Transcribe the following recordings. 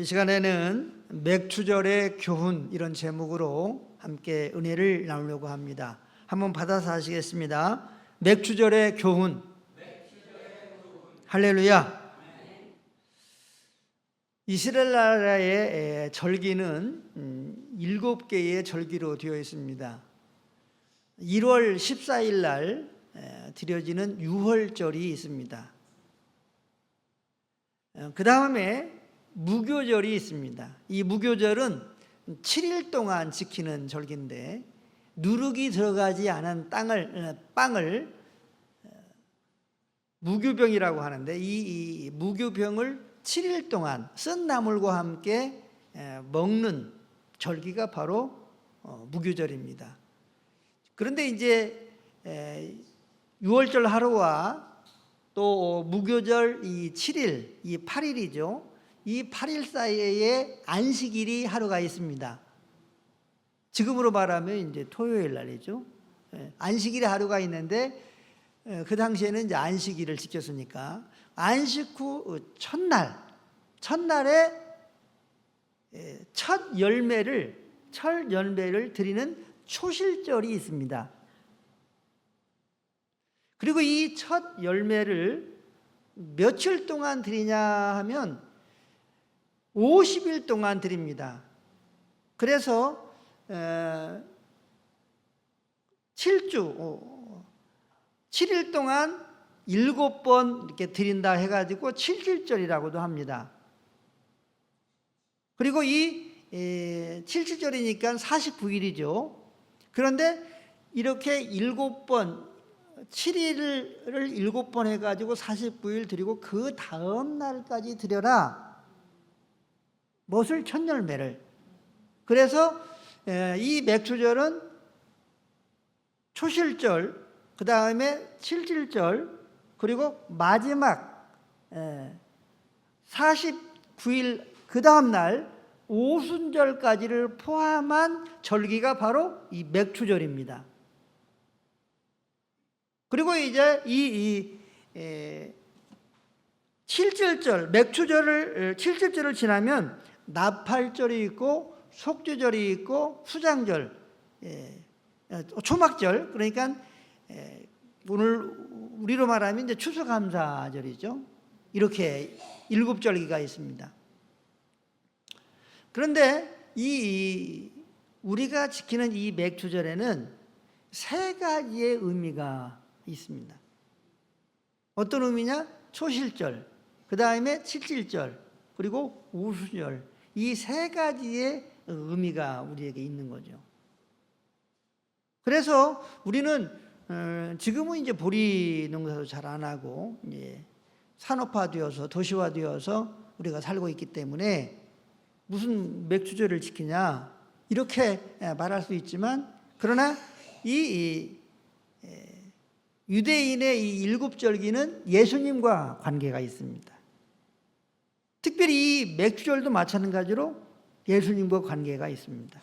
이 시간에는 맥추절의 교훈 이런 제목으로 함께 은혜를 나누려고 합니다. 한번 받아서 하시겠습니다. 맥추절의 교훈. 할렐루야. 이스라엘 나라의 절기는 7개의 절기로 되어 있습니다. 1월 14일 날 드려지는 유월절이 있습니다. 그 다음에 무교절이 있습니다. 이 무교절은 7일 동안 지키는 절기인데 누룩이 들어가지 않은 빵을 무교병이라고 하는데 이 무교병을 7일 동안 쓴 나물과 함께 먹는 절기가 바로 무교절입니다. 그런데 이제 6월절 하루와 또 무교절 이 7일, 이 8일이죠. 이 8일 사이에 안식일이 하루가 있습니다. 지금으로 말하면 이제 토요일 날이죠. 안식일이 하루가 있는데 그 당시에는 이제 안식일을 지켰으니까 안식 후 첫날에 첫 열매를 드리는 초실절이 있습니다. 그리고 이 첫 열매를 며칠 동안 드리냐 하면 50일 동안 드립니다. 그래서 7일 동안 7번 이렇게 드린다 해가지고 7.7절이라고도 합니다. 그리고 이 7.7절이니까 49일이죠. 그런데 이렇게 7번 7일을 7번 해가지고 49일 드리고 그 다음 날까지 드려라. 무엇을? 첫 열매를. 그래서 이 맥추절은 초실절, 그 다음에 7.7절, 그리고 마지막 49일 그 다음 날 오순절까지를 포함한 절기가 바로 이 맥추절입니다. 그리고 이제 이 7.7절, 맥추절을 7.7절을 지나면 나팔절이 있고 속죄절이 있고 수장절, 초막절, 그러니까 오늘 우리로 말하면 이제 추수감사절이죠. 이렇게 7절기가 있습니다. 그런데 우리가 지키는 이 맥추절에는 3가지의 의미가 있습니다. 어떤 의미냐? 초실절, 그 다음에 7.7절, 그리고 오순절, 이 3가지의 의미가 우리에게 있는 거죠. 그래서 우리는 지금은 이제 보리 농사도 잘 안 하고 이제 산업화되어서 도시화되어서 우리가 살고 있기 때문에 무슨 맥추절을 지키냐 이렇게 말할 수 있지만, 그러나 이 유대인의 이 7절기는 예수님과 관계가 있습니다. 특별히 이 맥추절도 마찬가지로 예수님과 관계가 있습니다.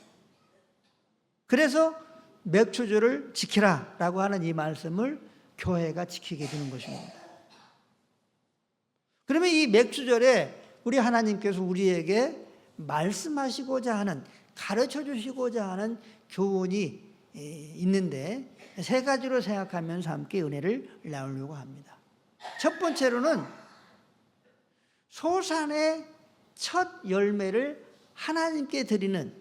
그래서 맥추절을 지키라 라고 하는 이 말씀을 교회가 지키게 되는 것입니다. 그러면 이 맥추절에 우리 하나님께서 우리에게 말씀하시고자 하는, 가르쳐 주시고자 하는 교훈이 있는데 3가지로 생각하면서 함께 은혜를 나누려고 합니다. 첫 번째로는 소산의 첫 열매를 하나님께 드리는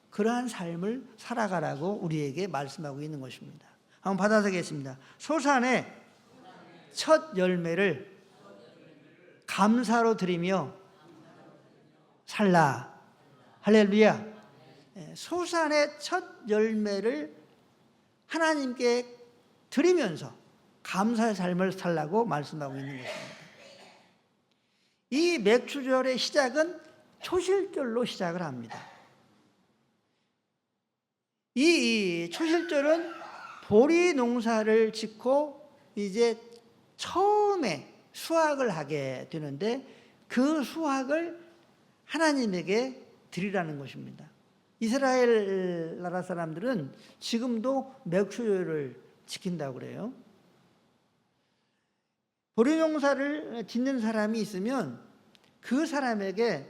그러한 삶을 살아가라고 우리에게 말씀하고 있는 것입니다. 한번 받아서겠습니다. 소산의 첫 열매를 감사로 드리며 살라. 할렐루야. 소산의 첫 열매를 하나님께 드리면서 감사의 삶을 살라고 말씀하고 있는 것입니다. 이 맥추절의 시작은 초실절로 시작을 합니다. 이 초실절은 보리 농사를 짓고 이제 처음에 수확을 하게 되는데 그 수확을 하나님에게 드리라는 것입니다. 이스라엘 나라 사람들은 지금도 맥추절을 지킨다고 그래요. 보리 농사를 짓는 사람이 있으면 그 사람에게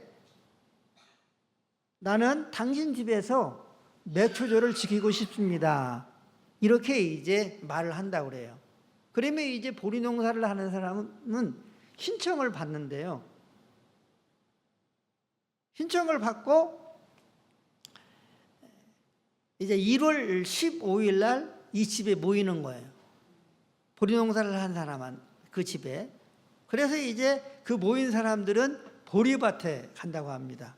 나는 당신 집에서 맥초절을 지키고 싶습니다. 이렇게 이제 말을 한다고 그래요. 그러면 이제 보리 농사를 하는 사람은 신청을 받는데요. 신청을 받고 이제 1월 15일 날 이 집에 모이는 거예요. 보리 농사를 한 사람은 그 집에. 그래서 이제 그 모인 사람들은 보리밭에 간다고 합니다.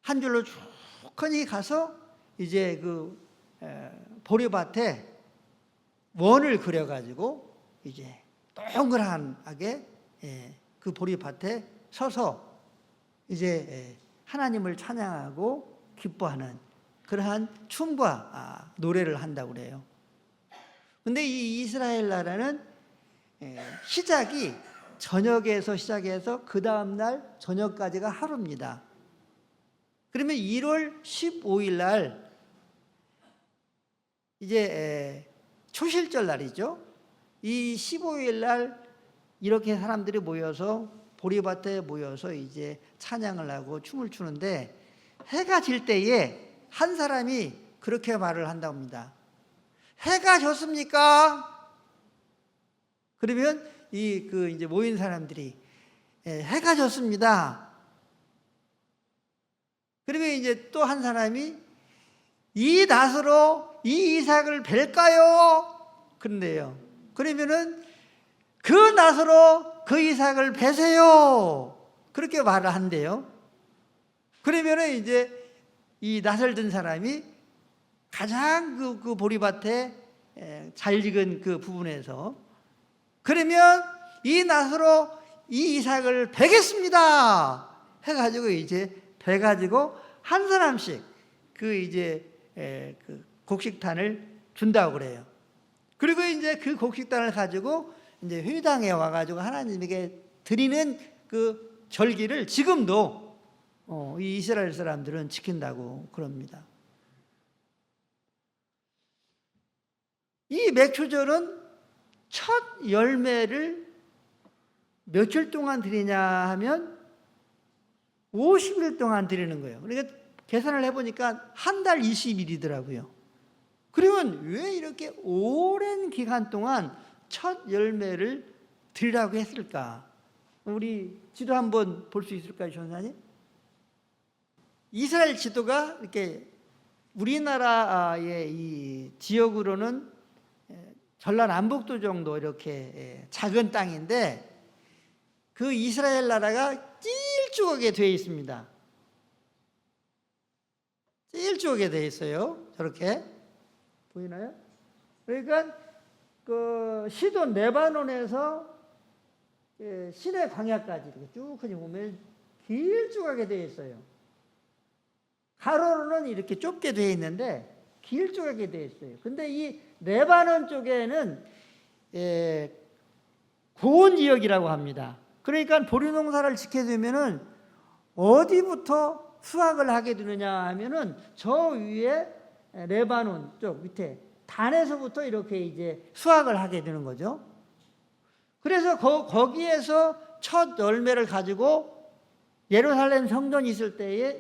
한 줄로 쭉하니 가서 이제 그 보리밭에 원을 그려가지고 이제 동그랗게 그 보리밭에 서서 이제 하나님을 찬양하고 기뻐하는 그러한 춤과 노래를 한다고 그래요. 근데 이 이스라엘 나라는 시작이 저녁에서 시작해서 그 다음날 저녁까지가 하루입니다. 그러면 1월 15일 날 이제 초실절 날이죠. 이 15일 날 이렇게 사람들이 모여서 보리밭에 모여서 이제 찬양을 하고 춤을 추는데 해가 질 때에 한 사람이 그렇게 말을 한다고 합니다. 해가 졌습니까? 그러면 이제 모인 사람들이 해가 졌습니다. 그러면 이제 또 한 사람이 이 낫으로 이 이삭을 벨까요? 그런데요. 그러면은 그 낫으로 그 이삭을 베세요. 그렇게 말을 한대요. 그러면은 이제 이 낫을 든 사람이 가장 그 보리밭에 잘 익은 그 부분에서 그러면 이 낫으로 이 이삭을 베겠습니다. 해가지고 이제 베가지고 한 사람씩 그 이제 그 곡식단을 준다고 그래요. 그리고 이제 그 곡식단을 가지고 이제 회당에 와가지고 하나님에게 드리는 그 절기를 지금도 이 이스라엘 사람들은 지킨다고 그럽니다. 이 맥초절은 첫 열매를 며칠 동안 드리냐 하면 50일 동안 드리는 거예요. 그러니까 계산을 해보니까 한 달 20일이더라고요. 그러면 왜 이렇게 오랜 기간 동안 첫 열매를 드리라고 했을까? 우리 지도 한번 볼 수 있을까요, 전사님? 이스라엘 지도가 이렇게 우리나라의 이 지역으로는 전라남북도 정도 이렇게 작은 땅인데 그 이스라엘 나라가 찔쭉하게 되어 있습니다. 찔쭉하게 되어 있어요. 저렇게 보이나요? 그러니까 그 시돈 레바논에서 시내 광야까지 이렇게 쭉 보면 길쭉하게 되어 있어요. 가로로는 이렇게 좁게 되어 있는데 길쭉하게 되어 있어요. 근데 이 레바논 쪽에는 고온 지역이라고 합니다. 그러니까 보리 농사를 짓게 되면은 어디부터 수확을 하게 되느냐 하면은 저 위에 레바논 쪽 밑에 단에서부터 이렇게 이제 수확을 하게 되는 거죠. 그래서 거기에서 첫 열매를 가지고 예루살렘 성전이 있을 때에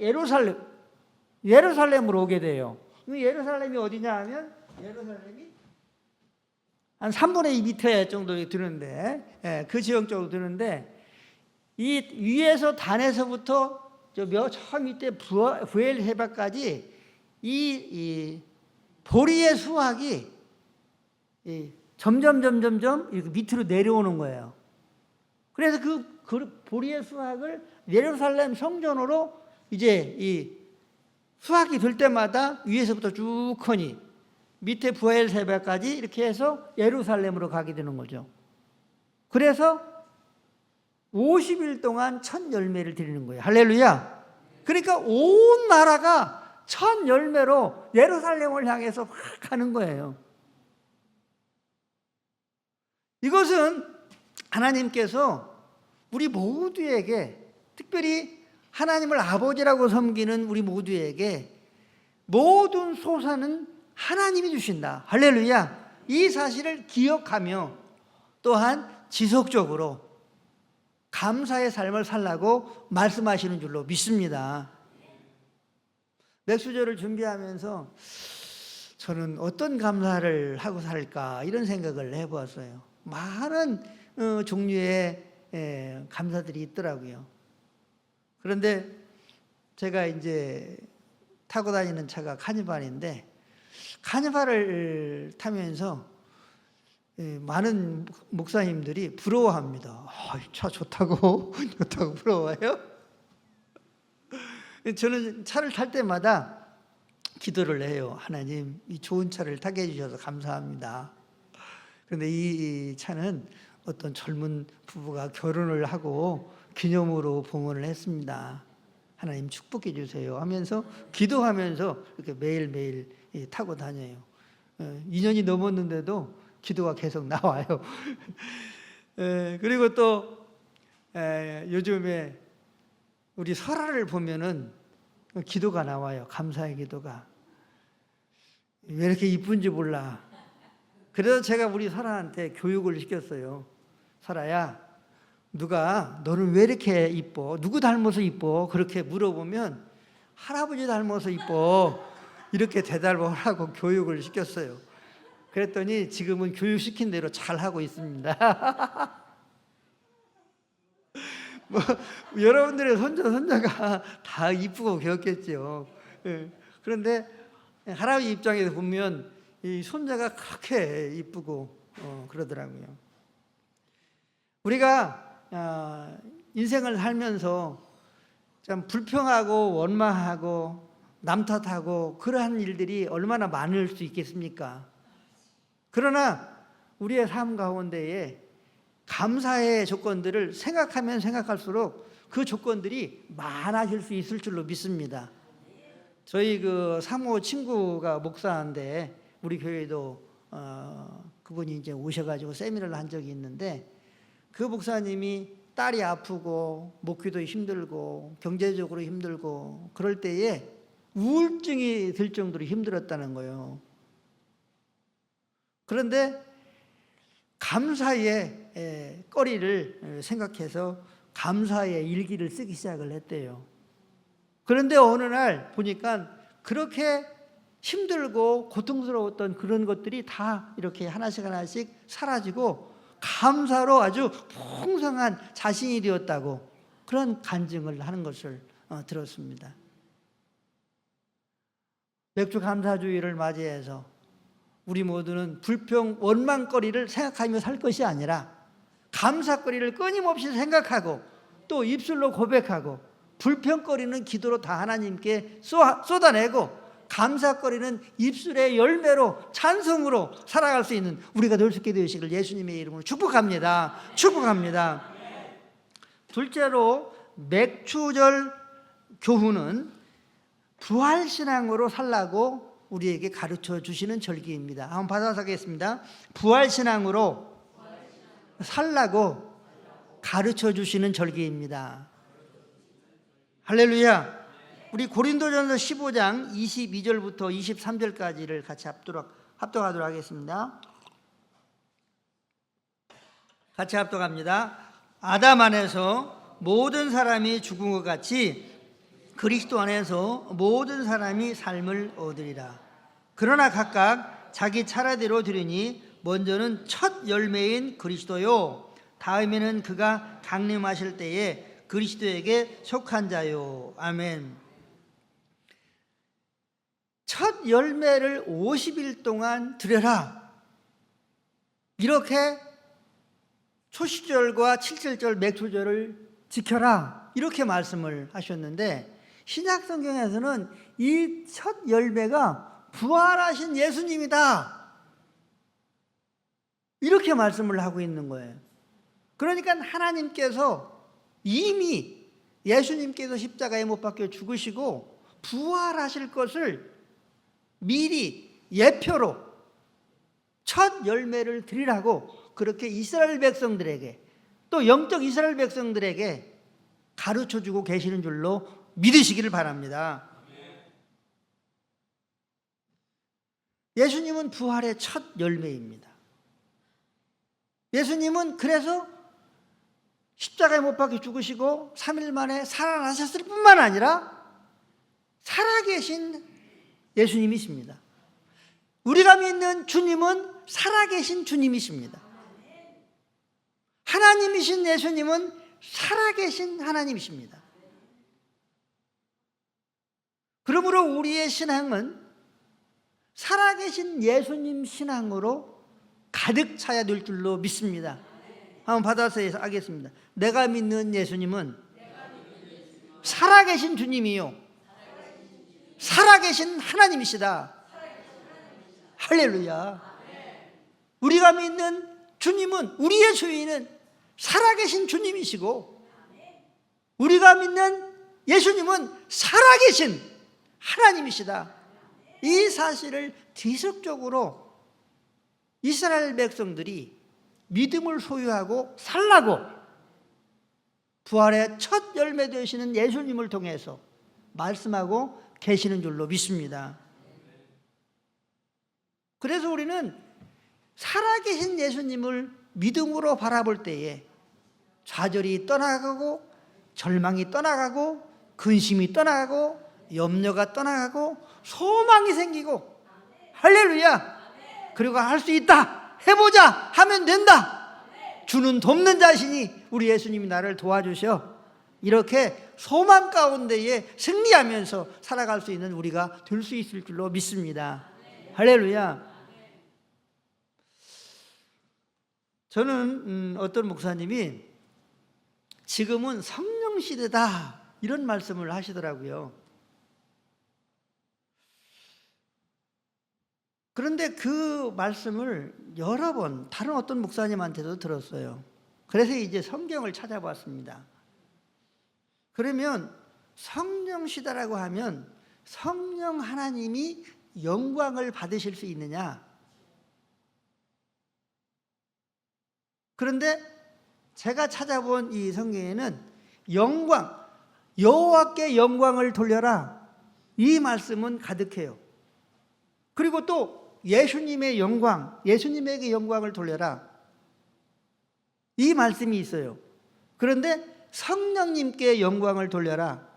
예루살렘으로 오게 돼요. 예루살렘이 어디냐 하면 예루살렘이 한 3분의 2 미터 정도 드는데 그 지역 쪽으로 드는데 이 위에서 단에서부터 저 밑에 부엘 해바까지 이 보리의 수확이 점점 이렇게 밑으로 내려오는 거예요. 그래서 그 보리의 수확을 예루살렘 성전으로 이제 이 수확이 될 때마다 위에서부터 쭉 커니 밑에 부엘 해바까지 이렇게 해서 예루살렘으로 가게 되는 거죠. 그래서 50일 동안 첫 열매를 드리는 거예요. 할렐루야. 그러니까 온 나라가 첫 열매로 예루살렘을 향해서 확 가는 거예요. 이것은 하나님께서 우리 모두에게 특별히 하나님을 아버지라고 섬기는 우리 모두에게 모든 소산은 하나님이 주신다. 할렐루야. 이 사실을 기억하며 또한 지속적으로 감사의 삶을 살라고 말씀하시는 줄로 믿습니다. 맥수저를 준비하면서 저는 어떤 감사를 하고 살까 이런 생각을 해보았어요. 많은 종류의 감사들이 있더라고요. 그런데 제가 이제 타고 다니는 차가 카니발인데, 카니발을 타면서 많은 목사님들이 부러워합니다. 차 좋다고 좋다고 부러워요. 저는 차를 탈 때마다 기도를 해요. 하나님, 이 좋은 차를 타게 해주셔서 감사합니다. 그런데 이 차는 어떤 젊은 부부가 결혼을 하고 기념으로 봉헌을 했습니다. 하나님 축복해 주세요 하면서 기도하면서 이렇게 매일매일 타고 다녀요. 2년이 넘었는데도 기도가 계속 나와요. 그리고 또 요즘에 우리 설화를 보면은 기도가 나와요. 감사의 기도가. 왜 이렇게 이쁜지 몰라. 그래서 제가 우리 설아한테 교육을 시켰어요. 설아야, 누가 너는 왜 이렇게 이뻐? 누구 닮아서 이뻐? 그렇게 물어보면 할아버지 닮아서 이뻐. 이렇게 대답을 하라고 교육을 시켰어요. 그랬더니 지금은 교육시킨 대로 잘하고 있습니다. 뭐, 여러분들의 손자가 다 이쁘고 귀엽겠죠. 그런데 할아버지 입장에서 보면 이 손자가 그렇게 이쁘고 그러더라고요. 우리가 인생을 살면서 참 불평하고 원망하고 남 탓하고 그러한 일들이 얼마나 많을 수 있겠습니까? 그러나 우리의 삶 가운데에 감사의 조건들을 생각하면 생각할수록 그 조건들이 많아질 수 있을 줄로 믿습니다. 저희 그 사모 친구가 목사인데 우리 교회도 그분이 이제 오셔가지고 세미나를 한 적이 있는데, 그 목사님이 딸이 아프고 먹기도 힘들고 경제적으로 힘들고 그럴 때에 우울증이 들 정도로 힘들었다는 거예요. 그런데 감사의 거리를 생각해서 감사의 일기를 쓰기 시작을 했대요. 그런데 어느 날 보니까 그렇게 힘들고 고통스러웠던 그런 것들이 다 이렇게 하나씩 하나씩 사라지고 감사로 아주 풍성한 자신이 되었다고 그런 간증을 하는 것을 들었습니다. 맥주 감사주의를 맞이해서 우리 모두는 불평 원망거리를 생각하며 살 것이 아니라 감사거리를 끊임없이 생각하고 또 입술로 고백하고 불평거리는 기도로 다 하나님께 쏟아내고 감사거리는 입술의 열매로 찬송으로 살아갈 수 있는 우리가 될 수 있게 되시길 예수님의 이름으로 축복합니다. 축복합니다. 둘째로 맥주절 교훈은 부활신앙으로 살라고 우리에게 가르쳐 주시는 절기입니다. 한번 받아서 하겠습니다. 부활신앙으로 살라고 가르쳐 주시는 절기입니다. 할렐루야. 우리 고린도전서 15장 22절부터 23절까지를 같이 합독하도록 하겠습니다. 같이 합독합니다. 아담 안에서 모든 사람이 죽은 것 같이 그리스도 안에서 모든 사람이 삶을 얻으리라. 그러나 각각 자기 차례대로 드리니 먼저는 첫 열매인 그리스도요, 다음에는 그가 강림하실 때에 그리스도에게 속한 자요. 아멘. 첫 열매를 50일 동안 드려라. 이렇게 초시절과 칠칠절 맥주절을 지켜라. 이렇게 말씀을 하셨는데, 신약 성경에서는 이 첫 열매가 부활하신 예수님이다. 이렇게 말씀을 하고 있는 거예요. 그러니까 하나님께서 이미 예수님께서 십자가에 못 박혀 죽으시고 부활하실 것을 미리 예표로 첫 열매를 드리라고 그렇게 이스라엘 백성들에게, 또 영적 이스라엘 백성들에게 가르쳐주고 계시는 줄로 믿으시기를 바랍니다. 예수님은 부활의 첫 열매입니다. 예수님은 그래서 십자가에 못 박혀 죽으시고 3일 만에 살아나셨을 뿐만 아니라 살아계신 예수님이십니다. 우리가 믿는 주님은 살아계신 주님이십니다. 하나님이신 예수님은 살아계신 하나님이십니다. 그러므로 우리의 신앙은 살아계신 예수님 신앙으로 가득 차야 될 줄로 믿습니다. 한번 받아서 하겠습니다. 내가 믿는 예수님은 살아계신 주님이요, 살아계신 하나님이시다. 할렐루야. 우리가 믿는 주님은, 우리의 주인은 살아계신 주님이시고, 우리가 믿는 예수님은 살아계신 하나님이시다. 이 사실을 지속적으로 이스라엘 백성들이 믿음을 소유하고 살라고 부활의 첫 열매 되시는 예수님을 통해서 말씀하고 계시는 줄로 믿습니다. 그래서 우리는 살아계신 예수님을 믿음으로 바라볼 때에 좌절이 떠나가고 절망이 떠나가고 근심이 떠나가고 염려가 떠나가고 소망이 생기고, 할렐루야. 그리고 할 수 있다, 해보자, 하면 된다. 주는 돕는 자신이 우리 예수님이 나를 도와주셔. 이렇게 소망 가운데에 승리하면서 살아갈 수 있는 우리가 될 수 있을 줄로 믿습니다. 할렐루야. 저는 어떤 목사님이 지금은 성령 시대다 이런 말씀을 하시더라고요. 그런데 그 말씀을 여러 번 다른 어떤 목사님한테도 들었어요. 그래서 이제 성경을 찾아봤습니다. 그러면 성령 시대라고 하면 성령 하나님이 영광을 받으실 수 있느냐? 그런데 제가 찾아본 이 성경에는 영광, 여호와께 영광을 돌려라, 이 말씀은 가득해요. 그리고 또 예수님의 영광, 예수님에게 영광을 돌려라, 이 말씀이 있어요. 그런데 성령님께 영광을 돌려라,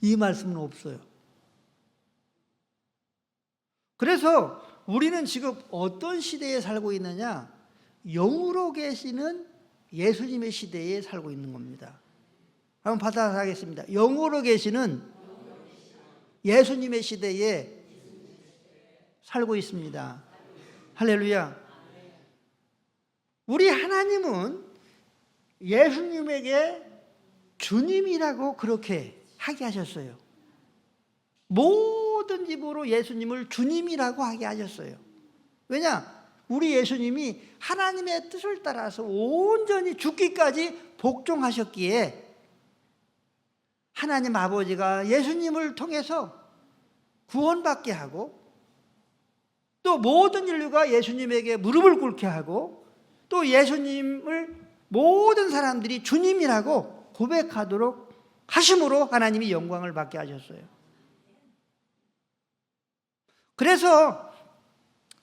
이 말씀은 없어요. 그래서 우리는 지금 어떤 시대에 살고 있느냐? 영으로 계시는 예수님의 시대에 살고 있는 겁니다. 한번 받아서 하겠습니다. 영으로 계시는 예수님의 시대에 살고 있습니다. 할렐루야. 우리 하나님은 예수님에게 주님이라고 그렇게 하게 하셨어요. 모든 집으로 예수님을 주님이라고 하게 하셨어요. 왜냐? 우리 예수님이 하나님의 뜻을 따라서 온전히 죽기까지 복종하셨기에 하나님 아버지가 예수님을 통해서 구원받게 하고, 또 모든 인류가 예수님에게 무릎을 꿇게 하고, 또 예수님을 모든 사람들이 주님이라고 고백하도록 하심으로 하나님이 영광을 받게 하셨어요. 그래서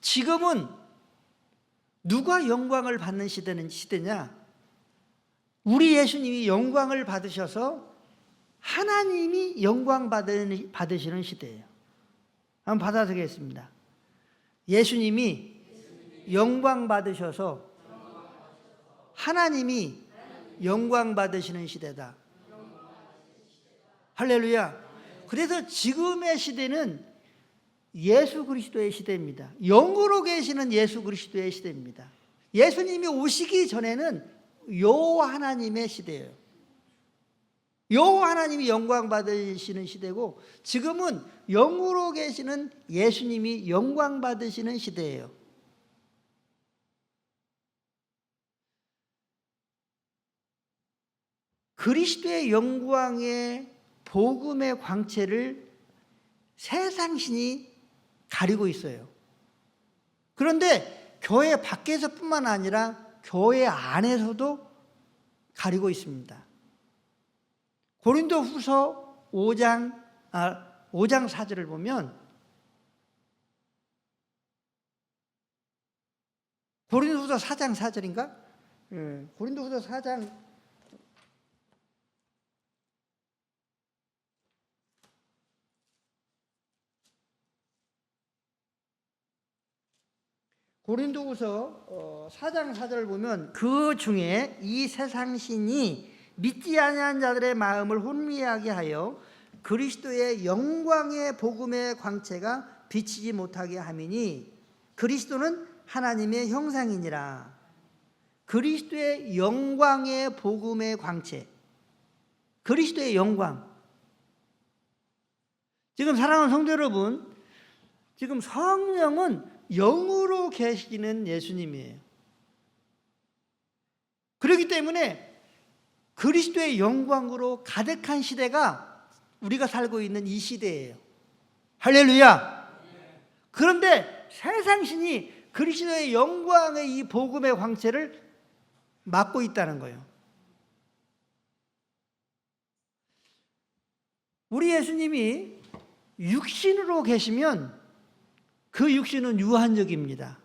지금은 누가 영광을 받는 시대냐? 우리 예수님이 영광을 받으셔서 하나님이 영광 받으시는 시대예요. 한번 받아보겠습니다. 예수님이 영광 받으셔서 하나님이 영광 받으시는 시대다. 할렐루야. 그래서 지금의 시대는 예수 그리스도의 시대입니다. 영으로 계시는 예수 그리스도의 시대입니다. 예수님이 오시기 전에는 여호와 하나님의 시대예요. 여호와 하나님이 영광 받으시는 시대고, 지금은 영으로 계시는 예수님이 영광 받으시는 시대예요. 그리스도의 영광의 복음의 광채를 세상신이 가리고 있어요. 그런데 교회 밖에서뿐만 아니라 교회 안에서도 가리고 있습니다. 고린도후서 5장 4절을 보면, 고린도후서 4장 4절인가? 고린도후서 4장 고린도후서 4장 4절을 보면 그 중에 이 세상 신이 믿지 아니한 자들의 마음을 혼미하게 하여 그리스도의 영광의 복음의 광채가 비치지 못하게 함이니 그리스도는 하나님의 형상이니라. 그리스도의 영광의 복음의 광채, 그리스도의 영광. 지금 사랑하는 성도 여러분, 지금 성령은 영으로 계시는 예수님이에요. 그렇기 때문에 그리스도의 영광으로 가득한 시대가 우리가 살고 있는 이 시대예요. 할렐루야. 그런데 세상 신이 그리스도의 영광의 이 복음의 광채를 막고 있다는 거예요. 우리 예수님이 육신으로 계시면 그 육신은 유한적입니다.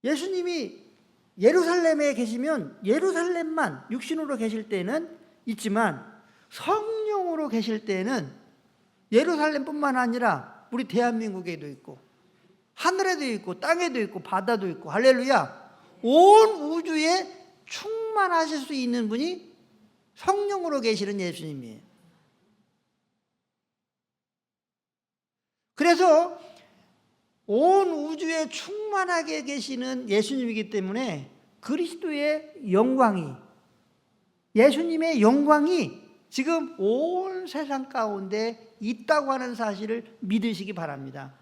예수님이 예루살렘에 계시면 예루살렘만 육신으로 계실 때는 있지만 성령으로 계실 때는 예루살렘뿐만 아니라 우리 대한민국에도 있고 하늘에도 있고 땅에도 있고 바다도 있고 할렐루야, 온 우주에 충만하실 수 있는 분이 성령으로 계시는 예수님이에요. 그래서 온 우주에 충만하게 계시는 예수님이기 때문에 그리스도의 영광이, 예수님의 영광이 지금 온 세상 가운데 있다고 하는 사실을 믿으시기 바랍니다.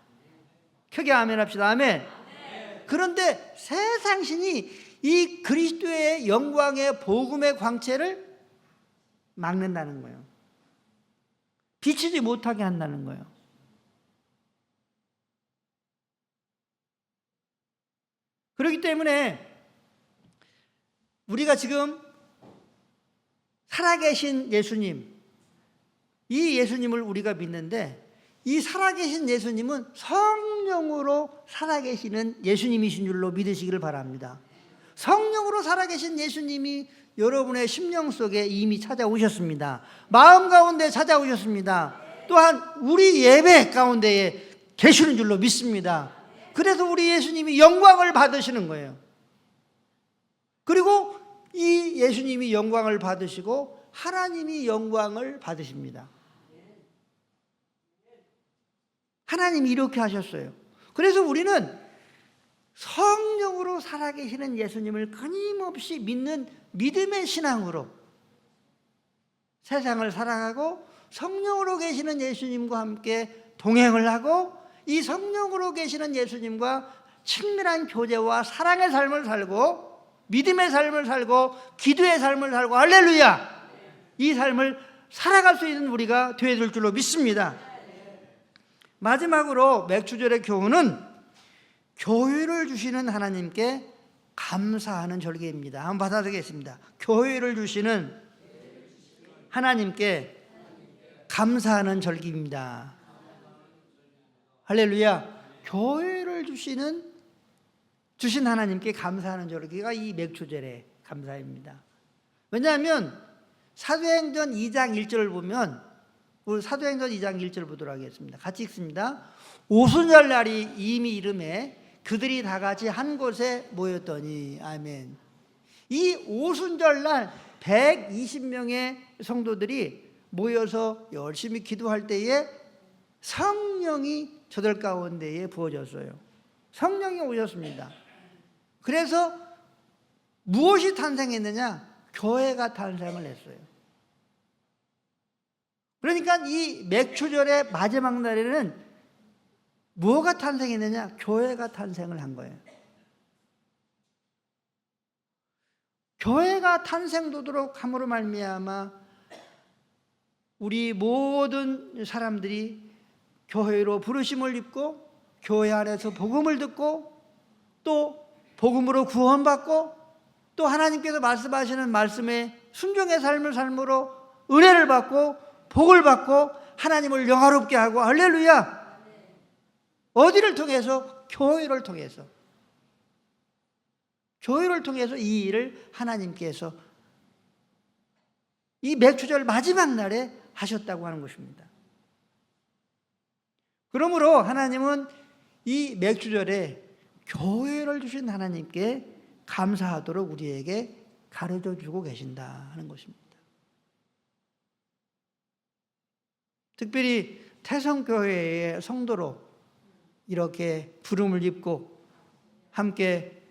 크게 아멘 합시다. 아멘. 그런데 세상 신이 이 그리스도의 영광의 복음의 광채를 막는다는 거예요. 비치지 못하게 한다는 거예요. 그렇기 때문에 우리가 지금 살아계신 예수님, 이 예수님을 우리가 믿는데 이 살아계신 예수님은 성령으로 살아계시는 예수님이신 줄로 믿으시기를 바랍니다. 성령으로 살아계신 예수님이 여러분의 심령 속에 이미 찾아오셨습니다. 마음 가운데 찾아오셨습니다. 또한 우리 예배 가운데에 계시는 줄로 믿습니다. 그래서 우리 예수님이 영광을 받으시는 거예요. 그리고 이 예수님이 영광을 받으시고 하나님이 영광을 받으십니다. 하나님이 이렇게 하셨어요. 그래서 우리는 성령으로 살아계시는 예수님을 끊임없이 믿는 믿음의 신앙으로 세상을 살아가고 성령으로 계시는 예수님과 함께 동행을 하고 이 성령으로 계시는 예수님과 친밀한 교제와 사랑의 삶을 살고 믿음의 삶을 살고 기도의 삶을 살고 할렐루야, 이 삶을 살아갈 수 있는 우리가 되어야 될 줄로 믿습니다. 마지막으로 맥주절의 교훈은 교회를 주시는 하나님께 감사하는 절기입니다. 한번 받아드리겠습니다. 교회를 주시는 하나님께 감사하는 절기입니다. 할렐루야. 교회를 주신 하나님께 감사하는 절기가 이 맥주절의 감사입니다. 왜냐하면 사도행전 2장 1절을 보면, 우리 사도행전 2장 1절 보도록 하겠습니다. 같이 읽습니다. 오순절 날이 이미 이름에 그들이 다 같이 한 곳에 모였더니, 아멘. 이 오순절 날 120명의 성도들이 모여서 열심히 기도할 때에 성령이 저들 가운데에 부어졌어요. 성령이 오셨습니다. 그래서 무엇이 탄생했느냐? 교회가 탄생을 했어요. 그러니까 이 맥주절의 마지막 날에는 뭐가 탄생했느냐? 교회가 탄생을 한 거예요. 교회가 탄생되도록 함으로 말미암아 우리 모든 사람들이 교회로 부르심을 입고 교회 안에서 복음을 듣고 또 복음으로 구원받고 또 하나님께서 말씀하시는 말씀에 순종의 삶을 삶으로 은혜를 받고 복을 받고 하나님을 영화롭게 하고 할렐루야. 어디를 통해서? 교회를 통해서. 교회를 통해서 이 일을 하나님께서 이 맥주절 마지막 날에 하셨다고 하는 것입니다. 그러므로 하나님은 이 맥주절에 교회를 주신 하나님께 감사하도록 우리에게 가르쳐 주고 계신다 하는 것입니다. 특별히 태성교회의 성도로 이렇게 부름을 입고 함께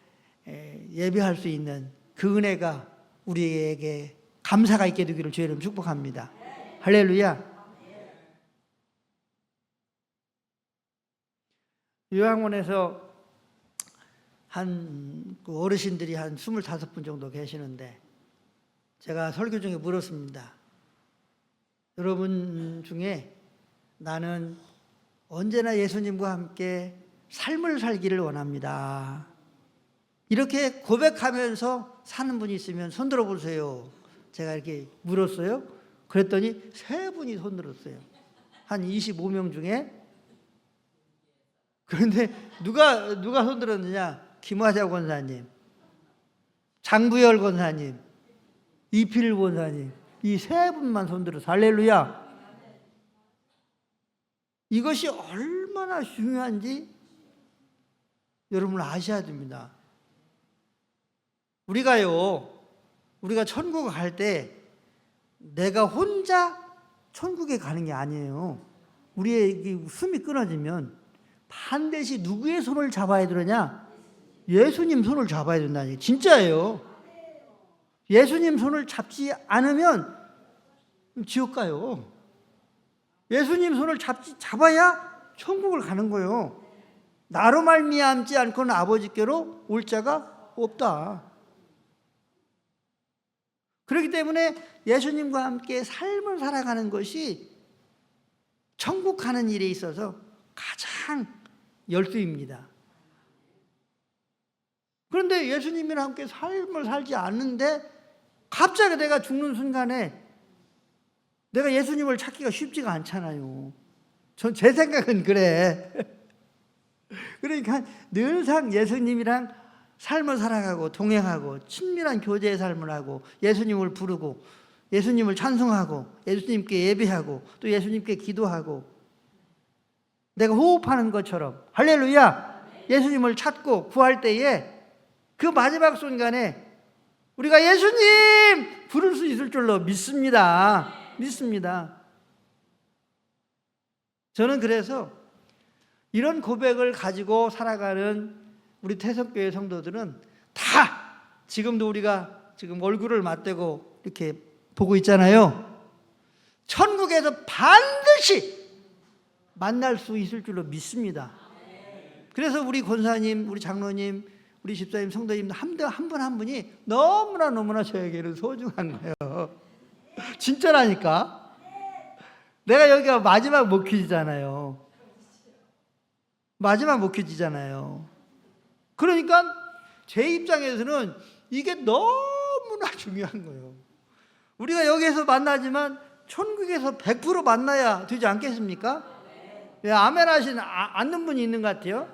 예배할 수 있는 그 은혜가 우리에게 감사가 있게 되기를 주의 이름 축복합니다. 할렐루야. 요양원에서 그 어르신들이 한 25분 정도 계시는데 제가 설교 중에 물었습니다. 여러분 중에 나는 언제나 예수님과 함께 삶을 살기를 원합니다. 이렇게 고백하면서 사는 분이 있으면 손 들어보세요. 제가 이렇게 물었어요. 그랬더니 3분이 손 들었어요. 한 25명 중에. 그런데 누가 손 들었느냐? 김화자 권사님, 장부열 권사님, 이필 권사님, 이 3분만 손 들어서 할렐루야. 이것이 얼마나 중요한지 여러분 아셔야 됩니다. 우리가 천국 갈 때 내가 혼자 천국에 가는 게 아니에요. 우리의 숨이 끊어지면 반드시 누구의 손을 잡아야 되느냐? 예수님 손을 잡아야 된다니. 진짜예요. 예수님 손을 잡지 않으면 지옥 가요. 예수님 손을 잡아야 천국을 가는 거예요. 나로 말미암지 않고는 아버지께로 올 자가 없다. 그렇기 때문에 예수님과 함께 삶을 살아가는 것이 천국 가는 일에 있어서 가장 열쇠입니다. 그런데 예수님이랑 함께 삶을 살지 않는데 갑자기 내가 죽는 순간에 내가 예수님을 찾기가 쉽지가 않잖아요. 제 생각은 그래. 그러니까 늘상 예수님이랑 삶을 살아가고 동행하고 친밀한 교제의 삶을 하고 예수님을 부르고 예수님을 찬송하고 예수님께 예배하고 또 예수님께 기도하고 내가 호흡하는 것처럼 할렐루야. 예수님을 찾고 구할 때에 그 마지막 순간에 우리가 예수님 부를 수 있을 줄로 믿습니다. 믿습니다. 저는 그래서 이런 고백을 가지고 살아가는 우리 태석교회 성도들은 다 지금도 우리가 지금 얼굴을 맞대고 이렇게 보고 있잖아요. 천국에서 반드시 만날 수 있을 줄로 믿습니다. 그래서 우리 권사님, 우리 장로님, 우리 집사님, 성도님 한 분 한 분이 너무나 저에게는 소중한 거예요. 진짜라니까. 내가 여기가 마지막 목회지잖아요. 마지막 목회지잖아요. 그러니까 제 입장에서는 이게 너무나 중요한 거예요. 우리가 여기에서 만나지만 천국에서 100% 만나야 되지 않겠습니까? 왜 아멘 하시는 않는 분이 있는 것 같아요?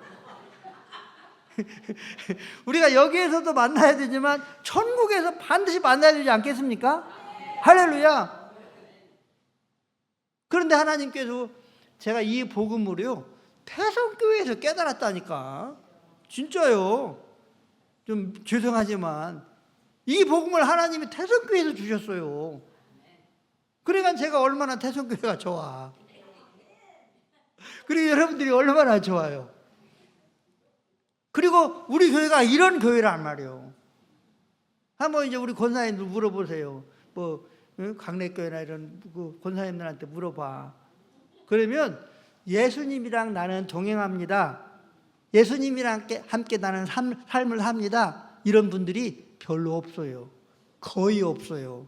우리가 여기에서도 만나야 되지만 천국에서 반드시 만나야 되지 않겠습니까? 할렐루야. 그런데 하나님께서 제가 이 복음으로요 태성교회에서 깨달았다니까. 진짜요. 좀 죄송하지만 이 복음을 하나님이 태성교회에서 주셨어요. 그러니까 제가 얼마나 태성교회가 좋아. 그리고 여러분들이 얼마나 좋아요. 그리고 우리 교회가 이런 교회란 말이에요. 한번 이제 우리 권사님들 물어보세요. 뭐 강례교회나 이런 그 권사님들한테 물어봐. 그러면 예수님이랑 나는 동행합니다. 예수님이랑 함께 나는 삶을 삽니다. 이런 분들이 별로 없어요. 거의 없어요.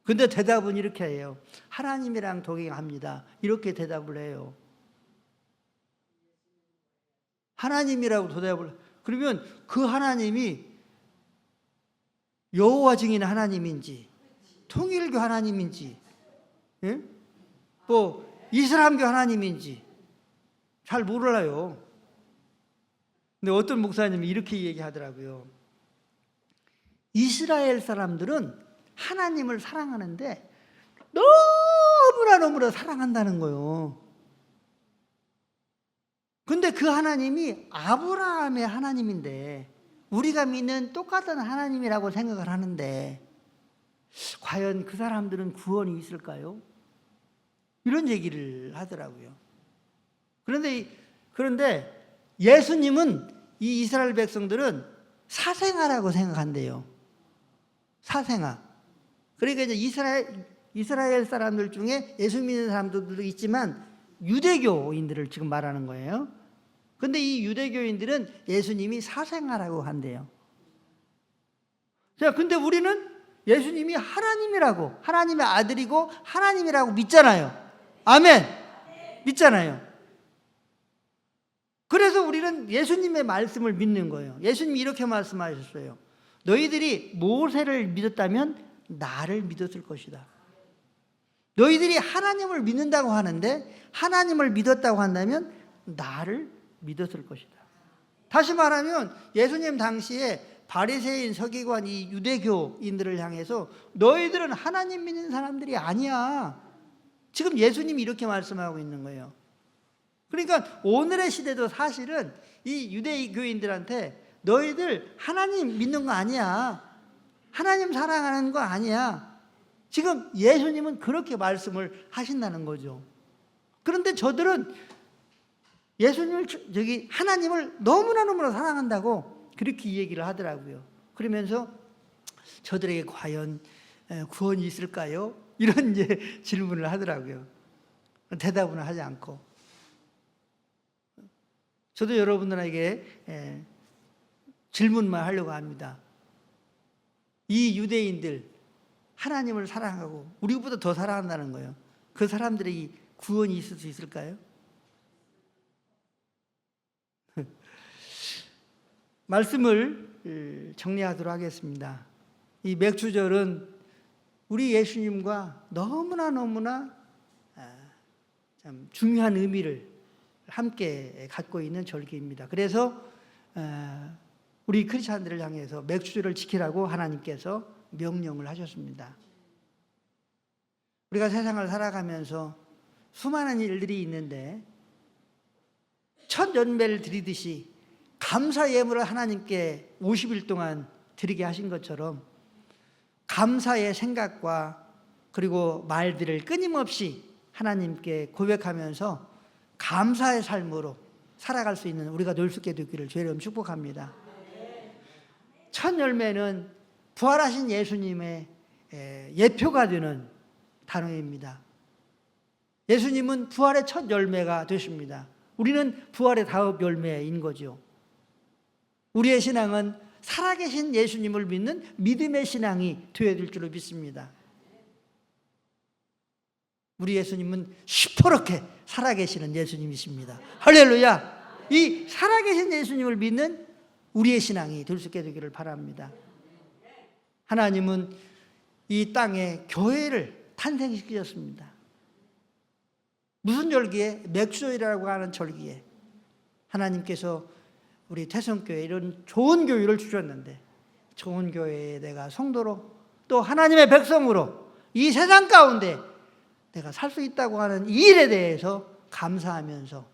근데 대답은 이렇게 해요. 하나님이랑 동행합니다. 이렇게 대답을 해요. 하나님이라고 대답을. 그러면 그 하나님이 여호와 증인 하나님인지 통일교 하나님인지 뭐 이슬람교 하나님인지 잘 몰라요. 근데 어떤 목사님이 이렇게 얘기하더라고요. 이스라엘 사람들은 하나님을 사랑하는데 너무나 사랑한다는 거예요. 근데 그 하나님이 아브라함의 하나님인데 우리가 믿는 똑같은 하나님이라고 생각을 하는데 과연 그 사람들은 구원이 있을까요? 이런 얘기를 하더라고요. 그런데 예수님은 이 이스라엘 백성들은 사생아라고 생각한대요. 사생아. 그러니까 이제 이스라엘 사람들 중에 예수 믿는 사람들도 있지만 유대교인들을 지금 말하는 거예요. 근데 이 유대교인들은 예수님이 사생아라고 한대요. 자, 근데 우리는 예수님이 하나님이라고, 하나님의 아들이고 하나님이라고 믿잖아요. 아멘. 믿잖아요. 그래서 우리는 예수님의 말씀을 믿는 거예요. 예수님이 이렇게 말씀하셨어요. 너희들이 모세를 믿었다면 나를 믿었을 것이다. 너희들이 하나님을 믿는다고 하는데 하나님을 믿었다고 한다면 나를 믿었을 것이다. 다시 말하면 예수님 당시에 바리새인, 서기관, 이 유대교인들을 향해서 너희들은 하나님 믿는 사람들이 아니야. 지금 예수님이 이렇게 말씀하고 있는 거예요. 그러니까 오늘의 시대도 사실은 이 유대교인들한테 너희들 하나님 믿는 거 아니야. 하나님 사랑하는 거 아니야. 지금 예수님은 그렇게 말씀을 하신다는 거죠. 그런데 저들은 예수님을, 하나님을 너무나 사랑한다고 그렇게 얘기를 하더라고요. 그러면서 저들에게 과연 구원이 있을까요? 이런 이제 질문을 하더라고요. 대답은 하지 않고. 저도 여러분들에게 질문만 하려고 합니다. 이 유대인들 하나님을 사랑하고 우리보다 더 사랑한다는 거예요. 그 사람들에게 구원이 있을 수 있을까요? 말씀을 정리하도록 하겠습니다. 이 맥주절은 우리 예수님과 너무나 참 중요한 의미를 함께 갖고 있는 절기입니다. 그래서 우리 크리스찬들을 향해서 맥주절을 지키라고 하나님께서 명령을 하셨습니다. 우리가 세상을 살아가면서 수많은 일들이 있는데 첫 열매를 드리듯이 감사 예물을 하나님께 50일 동안 드리게 하신 것처럼 감사의 생각과 그리고 말들을 끊임없이 하나님께 고백하면서 감사의 삶으로 살아갈 수 있는 우리가 늘 수 있게 되기를 주의 이름으로 축복합니다. 첫 열매는 부활하신 예수님의 예표가 되는 단어입니다. 예수님은 부활의 첫 열매가 되십니다. 우리는 부활의 다음 열매인 거죠. 우리의 신앙은 살아계신 예수님을 믿는 믿음의 신앙이 되어야 될 줄로 믿습니다. 우리 예수님은 시퍼렇게 살아계시는 예수님이십니다. 할렐루야! 이 살아계신 예수님을 믿는 우리의 신앙이 될 수 있게 되기를 바랍니다. 하나님은 이 땅에 교회를 탄생시키셨습니다. 무슨 절기에? 맥주절이라고 하는 절기에 하나님께서 우리 태성교회 이런 좋은 교회를 주셨는데 좋은 교회에 내가 성도로 또 하나님의 백성으로 이 세상 가운데 내가 살 수 있다고 하는 이 일에 대해서 감사하면서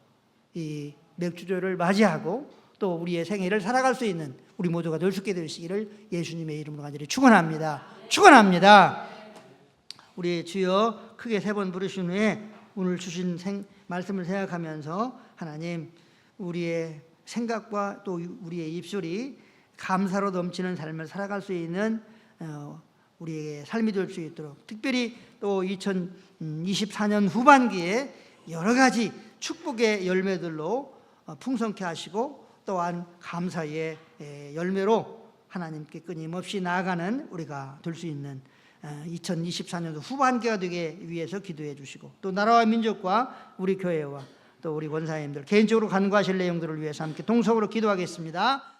이 맥주절을 맞이하고 또 우리의 생애를 살아갈 수 있는 우리 모두가 될 수 있게 되시기를 예수님의 이름으로 간절히 축원합니다. 축원합니다. 우리 주여 크게 3번 부르신 후에 오늘 주신 말씀을 생각하면서 하나님 우리의 생각과 또 우리의 입술이 감사로 넘치는 삶을 살아갈 수 있는 우리의 삶이 될 수 있도록 특별히 또 2024년 후반기에 여러 가지 축복의 열매들로 풍성케 하시고 또한 감사의 열매로 하나님께 끊임없이 나아가는 우리가 될 수 있는 2024년도 후반기가 되기 위해서 기도해 주시고 또 나라와 민족과 우리 교회와 또 우리 권사님들 개인적으로 간구하실 내용들을 위해서 함께 동성으로 기도하겠습니다.